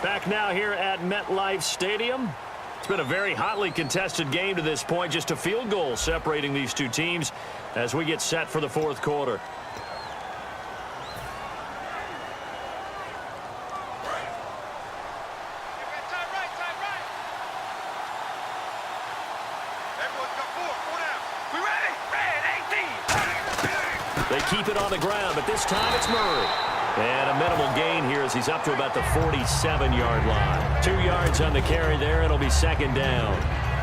Back now here at MetLife Stadium. It's been a very hotly contested game to this point. Just a field goal separating these two teams as we get set for the fourth quarter. They keep it on the ground, but this time it's Murray. And a minimal gain here as he's up to about the 47-yard line. 2 yards on the carry there. It'll be second down.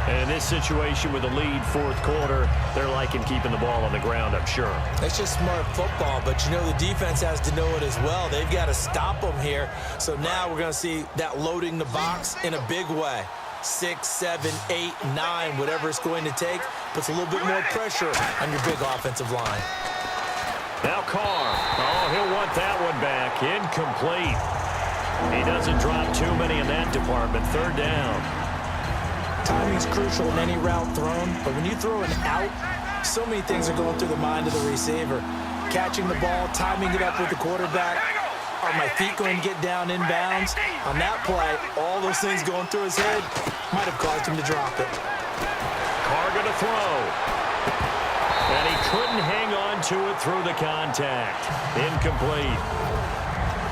And in this situation with the lead fourth quarter, they're liking keeping the ball on the ground, I'm sure. It's just smart football, but you know the defense has to know it as well. They've got to stop them here. So now we're going to see that loading the box in a big way. 6, 7, 8, 9, whatever it's going to take, puts a little bit more pressure on your big offensive line. Now Carr. Oh, he'll want that one back. Incomplete. He doesn't drop too many in that department. Third down. Timing's crucial in any route thrown, but when you throw an out, so many things are going through the mind of the receiver. Catching the ball, timing it up with the quarterback. Are my feet going to get down inbounds? On that play, all those things going through his head might have caused him to drop it. Carr going to throw. And he couldn't hang on to it through the contact. Incomplete.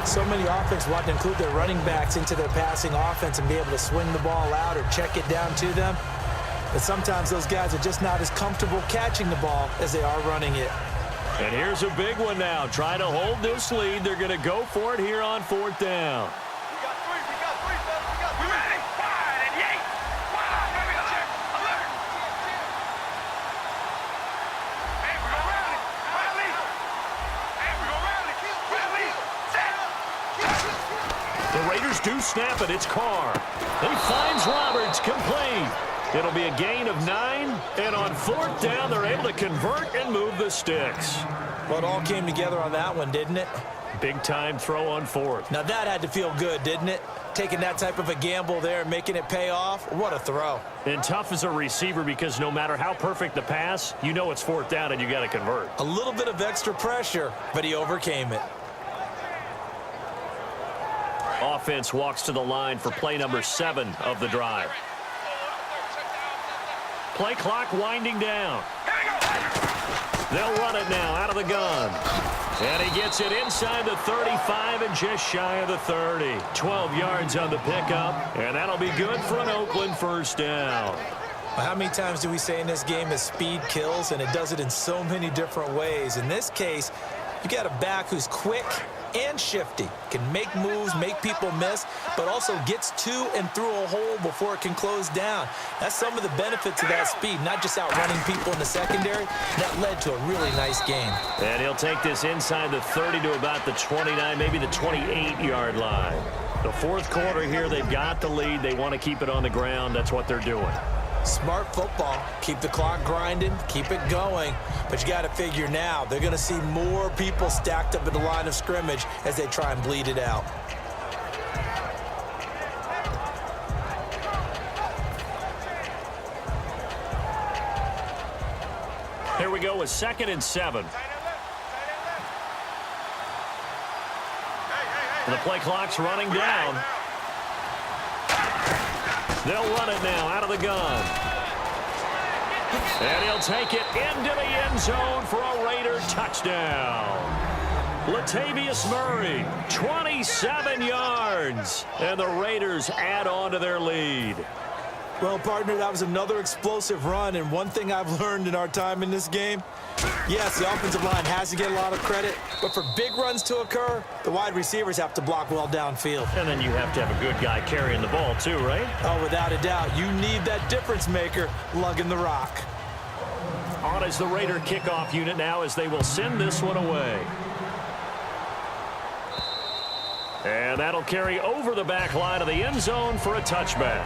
So many offenses want to include their running backs into their passing offense and be able to swing the ball out or check it down to them. But sometimes those guys are just not as comfortable catching the ball as they are running it. And here's a big one now. Trying to hold this lead. They're going to go for it here on fourth down. Do snap it. It's Carr. He finds Roberts, complete. It'll be a gain of 9, and on fourth down, they're able to convert and move the sticks. Well, it all came together on that one, didn't it? Big-time throw on fourth. Now, that had to feel good, didn't it? Taking that type of a gamble there and making it pay off. What a throw. And tough as a receiver because no matter how perfect the pass, you know it's fourth down and you got to convert. A little bit of extra pressure, but he overcame it. Offense walks to the line for play number 7 of the drive. Play clock winding down. They'll run it now out of the gun. And he gets it inside the 35 and just shy of the 30. 12 yards on the pickup, and that'll be good for an Oakland first down. How many times do we say in this game that speed kills, and it does it in so many different ways? In this case, you got a back who's quick and shifty, can make moves, make people miss, but also gets to and through a hole before it can close down. That's some of the benefits of that speed, not just outrunning people in the secondary. That led to a really nice game. And he'll take this inside the 30 to about the 29, maybe the 28-yard line. The fourth quarter here, they've got the lead. They want to keep it on the ground. That's what they're doing. Smart football. Keep the clock grinding, keep it going. But you got to figure now, they're going to see more people stacked up at the line of scrimmage as they try and bleed it out. Here we go with 2nd and 7. The play clock's running down. They'll run it now out of the gun. And he'll take it into the end zone for a Raider touchdown. Latavius Murray, 27 yards. And the Raiders add on to their lead. Well, partner, that was another explosive run, and one thing I've learned in our time in this game, yes, the offensive line has to get a lot of credit, but for big runs to occur, the wide receivers have to block well downfield. And then you have to have a good guy carrying the ball too, right? Oh, without a doubt. You need that difference maker lugging the rock. On is the Raider kickoff unit now as they will send this one away. And that'll carry over the back line of the end zone for a touchback.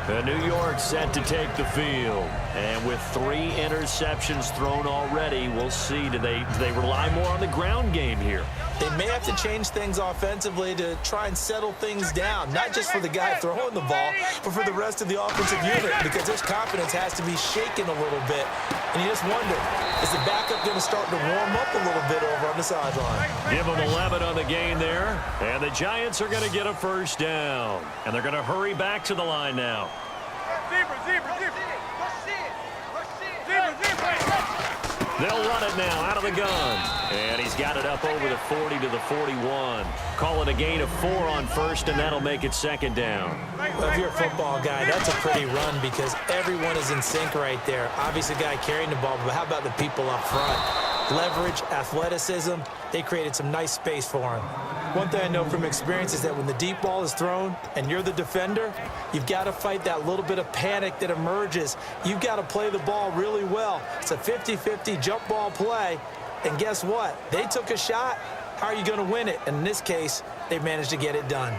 And New York set to take the field. And with 3 interceptions thrown already, we'll see. Do they rely more on the ground game here? They may have to change things offensively to try and settle things down, not just for the guy throwing the ball, but for the rest of the offensive unit, because this confidence has to be shaken a little bit And you just wonder, is the backup going to start to warm up a little bit over on the sideline? Give them 11 on the gain there. And the Giants are going to get a first down. And they're going to hurry back to the line now. They'll run it now out of the gun. And he's got it up over the 40 to the 41. Call it a gain of 4 on first, and that'll make it second down. Well, if you're a football guy, that's a pretty run because everyone is in sync right there. Obviously, the guy carrying the ball, but how about the people up front? Leverage, athleticism, they created some nice space for him. One thing I know from experience is that when the deep ball is thrown and you're the defender, you've got to fight that little bit of panic that emerges. You've got to play the ball really well. It's a 50-50 jump ball play, and guess what? They took a shot. How are you going to win it? And in this case, they managed to get it done.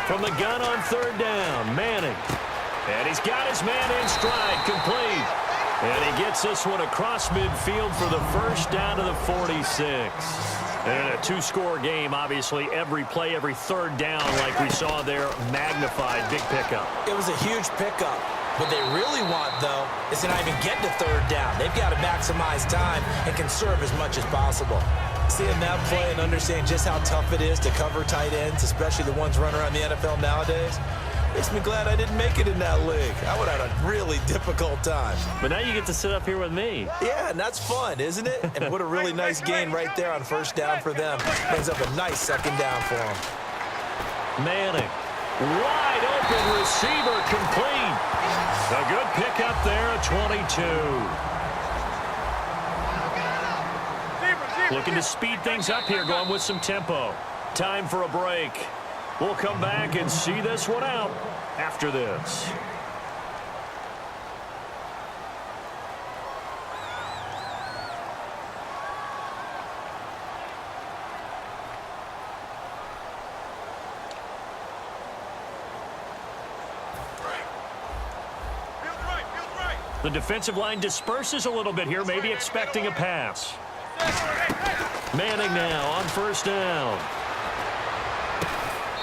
From the gun on third down, Manning. And he's got his man in stride, complete. And he gets this one across midfield for the first down to the 46. And a two-score game, obviously. Every play, every third down, like we saw there, magnified. Big pickup. It was a huge pickup. What they really want, though, is to not even get to third down. They've got to maximize time and conserve as much as possible. Seeing that play and understanding just how tough it is to cover tight ends, especially the ones running around the NFL nowadays, makes me glad I didn't make it in that league. I would have had a really difficult time. But now you get to sit up here with me. Yeah, and that's fun, isn't it? And what a really nice gain right there on first down for them. Brings up a nice second down for them. Manning. Wide open receiver, complete. A good pickup there at 22. Looking to speed things up here, going with some tempo. Time for a break. We'll come back and see this one out after this. The defensive line disperses a little bit here, maybe expecting a pass. Manning now on first down.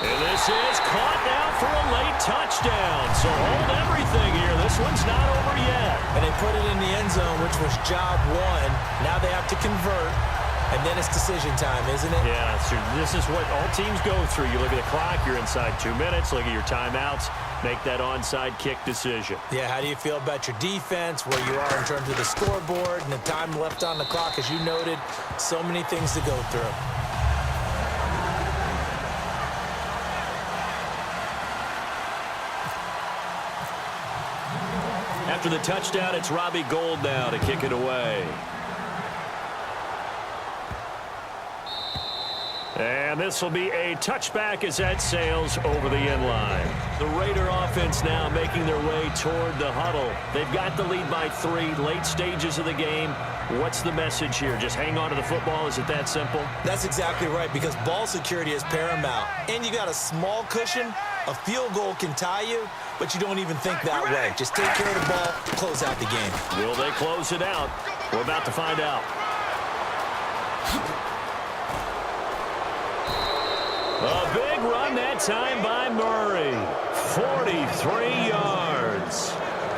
And this is caught now for a late touchdown. So hold everything here. This one's not over yet. And they put it in the end zone, which was job one. Now they have to convert. And then it's decision time, isn't it? Yeah, so this is what all teams go through. You look at the clock, you're inside 2 minutes. Look at your timeouts. Make that onside kick decision. Yeah, how do you feel about your defense, where you are in terms of the scoreboard and the time left on the clock? As you noted, so many things to go through. After the touchdown, it's Robbie Gould now to kick it away. And this will be a touchback as that sails over the end line. The Raider offense now making their way toward the huddle. They've got the lead by 3, late stages of the game. What's the message here? Just hang on to the football? Is it that simple? That's exactly right, because ball security is paramount. And you got a small cushion. A field goal can tie you, but you don't even think that way. Just take care of the ball, close out the game. Will they close it out? We're about to find out. A big run that time by Murray. 43 yards.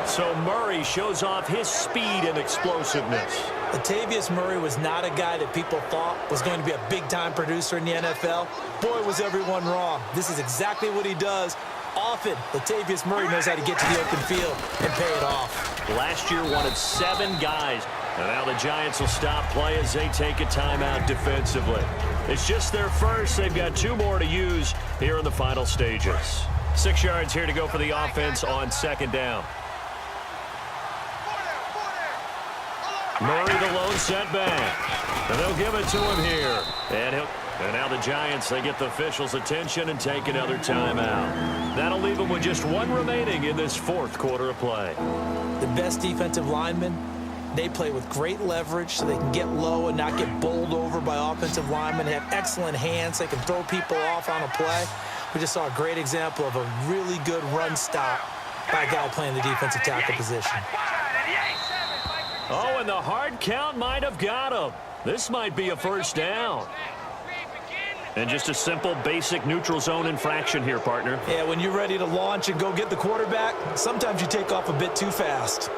So Murray shows off his speed and explosiveness. Latavius Murray was not a guy that people thought was going to be a big-time producer in the NFL. Boy, was everyone wrong. This is exactly what he does. Often, Latavius Murray knows how to get to the open field and pay it off. Last year, one of 7 guys. And now the Giants will stop play as they take a timeout defensively. It's just their first. They've got 2 more to use here in the final stages. 6 yards here to go for the offense on second down. Murray, the lone setback. And they'll give it to him here. And now the Giants, they get the officials' attention and take another timeout. That'll leave them with just 1 remaining in this 4th quarter of play. The best defensive linemen, they play with great leverage so they can get low and not get bowled over by offensive linemen. They have excellent hands. They can throw people off on a play. We just saw a great example of a really good run stop by a guy playing the defensive tackle position. Oh, and the hard count might have got him. This might be a first down. And just a simple, basic neutral zone infraction here, partner. Yeah, when you're ready to launch and go get the quarterback, sometimes you take off a bit too fast.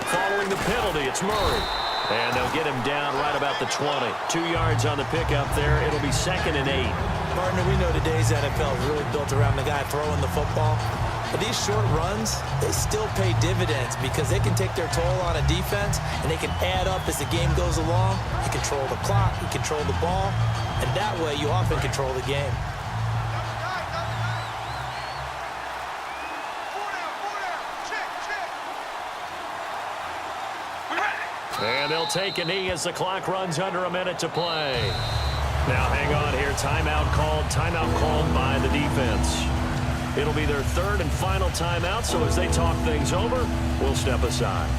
Following the penalty, it's Murray. And they'll get him down right about the 20. 2 yards on the pickup there. It'll be 2nd and 8. Partner, we know today's NFL is really built around the guy throwing the football. But these short runs, they still pay dividends because they can take their toll on a defense, and they can add up as the game goes along. You control the clock, you control the ball, and that way you often control the game. And they'll take a knee as the clock runs under a minute to play. Now hang on here. Timeout called by the defense. It'll be their 3rd and final timeout, so as they talk things over, we'll step aside.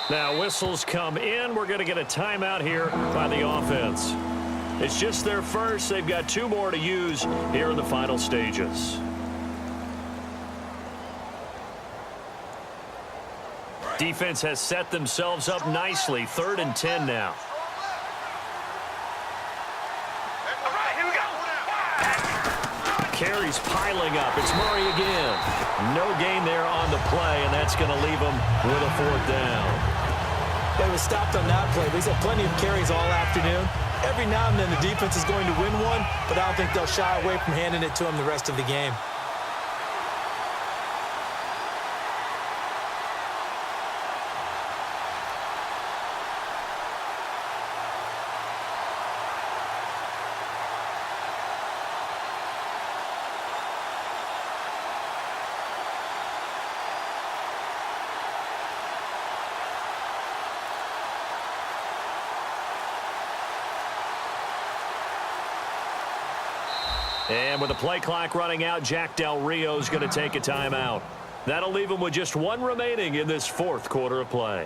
Now whistles come in. We're going to get a timeout here by the offense. It's just their first. They've got 2 more to use here in the final stages. Defense has set themselves up nicely. 3rd and 10 now. Carries piling up. It's Murray again. No gain there on the play, and that's going to leave him with a 4th down. They was stopped on that play, but he's had plenty of carries all afternoon. Every now and then the defense is going to win one, but I don't think they'll shy away from handing it to him the rest of the game. And with the play clock running out, Jack Del Rio's going to take a timeout. That'll leave him with just 1 remaining in this 4th quarter of play.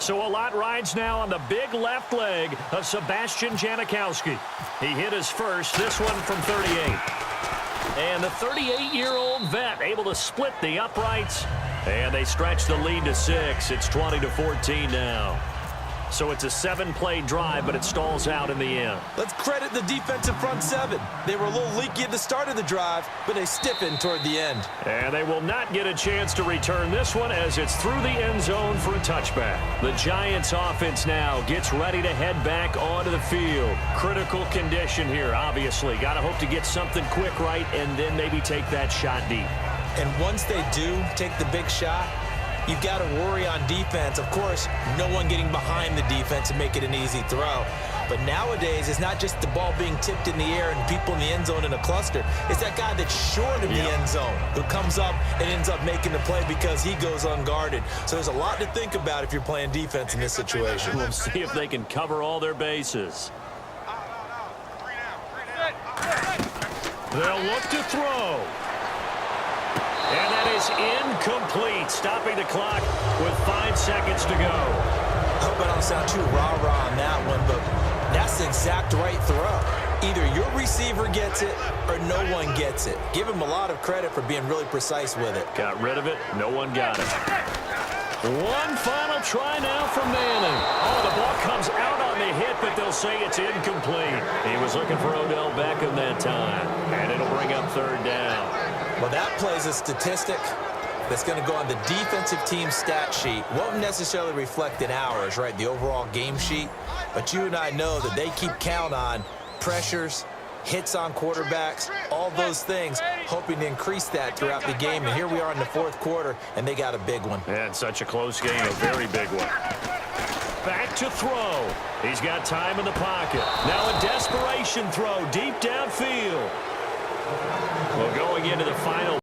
So a lot rides now on the big left leg of Sebastian Janikowski. He hit his first, this one from 38. And the 38-year-old vet able to split the uprights. And they stretch the lead to 6. It's 20-14 now. So it's a 7-play drive, but it stalls out in the end. Let's credit the defensive front 7. They were a little leaky at the start of the drive, but they stiffened toward the end. And they will not get a chance to return this one as it's through the end zone for a touchback. The Giants offense now gets ready to head back onto the field. Critical condition here, obviously. Got to hope to get something quick right and then maybe take that shot deep. And once they do take the big shot, you've got to worry on defense. Of course, no one getting behind the defense and make it an easy throw. But nowadays, it's not just the ball being tipped in the air and people in the end zone in a cluster. It's that guy that's short of the end zone who comes up and ends up making the play because he goes unguarded. So there's a lot to think about if you're playing defense in this situation. We'll see if they can cover all their bases. They'll look to throw. And that is incomplete, stopping the clock with 5 seconds to go. I hope I don't sound too rah-rah on that one, but that's the exact right throw. Either your receiver gets it or no one gets it. Give him a lot of credit for being really precise with it. Got rid of it. No one got it. One final try now for Manning. Oh, the ball comes out on the hit, but they'll say it's incomplete. He was looking for Odell Beckham that time, and it'll bring up 3rd down. Well, that plays a statistic that's going to go on the defensive team stat sheet. Won't necessarily reflect in ours, right, the overall game sheet. But you and I know that they keep count on pressures, hits on quarterbacks, all those things, hoping to increase that throughout the game. And here we are in the 4th quarter, and they got a big one. And such a close game, a very big one. Back to throw. He's got time in the pocket. Now a desperation throw deep downfield. Well, going into the final